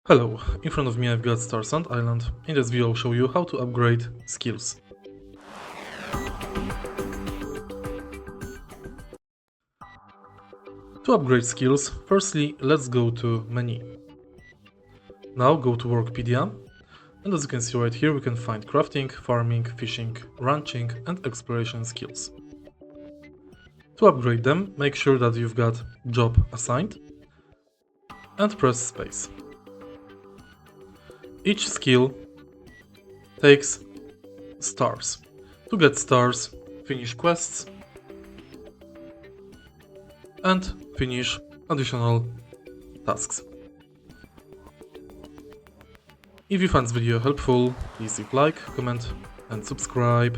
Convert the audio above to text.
Hello, in front of me I've got Starsand Island. In this video I'll show you how to upgrade skills. To upgrade skills, firstly let's go to menu. Now go to Workpedia, and as you can see right here we can find crafting, farming, fishing, ranching and exploration skills. To upgrade them, make sure that you've got job assigned and press space. Each skill takes stars. To get stars, finish quests and finish additional tasks. If you found this video helpful, please leave like, comment and subscribe.